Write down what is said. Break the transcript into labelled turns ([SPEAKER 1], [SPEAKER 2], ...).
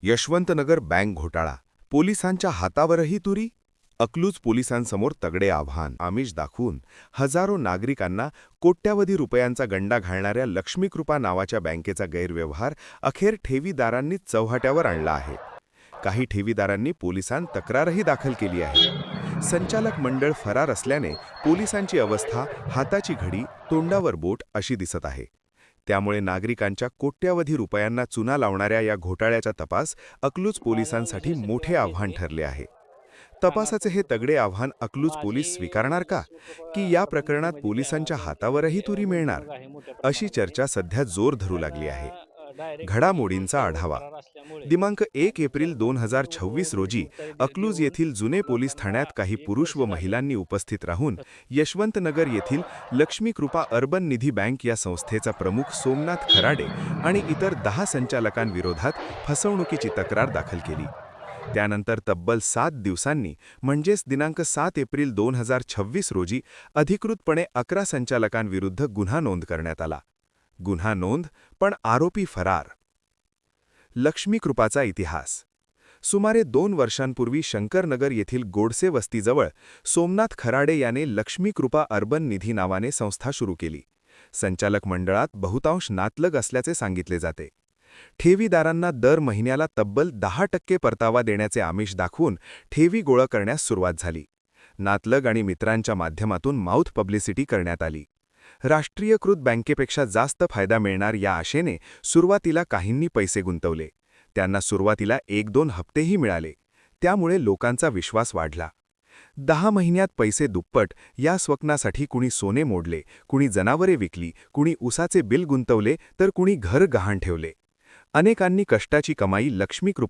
[SPEAKER 1] Yashwantnagar bank घोटाळा, पोलिसांच्या हातावरही तुरी. अकलूज पोलिसांसमोर तगडे आव्हान. आमिष दाखवून हजारो नागरिकांना कोट्यावधी रुपयांचा गंडा घालणाऱ्या लक्ष्मीकृपा नावाच्या बँकेचा गैरव्यवहार अखेर ठेवीदारांनीच चव्हाट्यावर आणला आहे. काही ठेवीदारांनी पोलिसांत तक्रारही दाखल केली आहे. संचालक मंडळ फरार असल्याने पोलिसांची अवस्था हाताची घडी तोंडावर बोट अशी दिसत आहे. त्यामुळे नागरिकांच्या कोट्यावधी रुपयांना चुना लावणाऱ्या या घोटाळ्याचा तपास अकलूज पोलिसांसाठी मोठे आव्हान ठरले आहे. तपासाचे हे तगडे आव्हान अकलूज पोलीस स्वीकारणार का, की या प्रकरणात पोलिसांच्या हातावरही तुरी मिळणार, अशी चर्चा सध्या जोर धरू लागली आहे. घडामोडींचा आढावा. दिनांक 1 एप्रिल 2026 रोजी अकलूज येथील जुने पोलीस ठाण्यात काही पुरुष व महिलांनी उपस्थित राहून यशवंतनगर येथील लक्ष्मीकृपा अर्बन निधी बँक या संस्थेचा प्रमुख सोमनाथ खराडे आणि इतर 10 संचालकांविरोधात फसवणुकीची तक्रार दाखल केली. त्यानंतर तब्बल 7 दिवसांनी म्हणजेच दिनांक 7 एप्रिल 2026 रोजी अधिकृतपणे 11 संचालकांविरुद्ध गुन्हा नोंद करण्यात आला. गुन्हा नोंद, पण आरोपी फरार. लक्ष्मीकृपाचा इतिहास. सुमारे 2 वर्षांपूर्वी शंकरनगर येथील गोडसे वस्तीजवळ सोमनाथ खराडे याने लक्ष्मीकृपा अर्बन निधी नावाने संस्था सुरू केली. संचालक मंडळात बहुतांश नातलग असल्याचे सांगितले जाते. ठेवीदारांना दर महिन्याला तब्बल 10% परतावा देण्याचे आमिष दाखवून ठेवी गोळा करण्यास सुरुवात झाली. नातलग आणि मित्रांच्या माध्यमातून माउथ पब्लिसिटी करण्यात आली. राष्ट्रीयकृत बँकेपेक्षा जास्त फायदा मिळणार या आशेने सुरुवातीला काहींनी पैसे गुंतवले. त्यांना सुरुवातीला 1-2 हप्तेही मिळाले. त्यामुळे लोकांचा विश्वास वाढला. 10 महिन्यात पैसे दुप्पट या स्वप्नासाठी कुणी सोने मोडले, कुणी जनावरे विकली, कुणी उसाचे बिल गुंतवले, तर कुणी घर गहाण ठेवले. अनेकांनी कष्टाची कमाई लक्ष्मीकृपा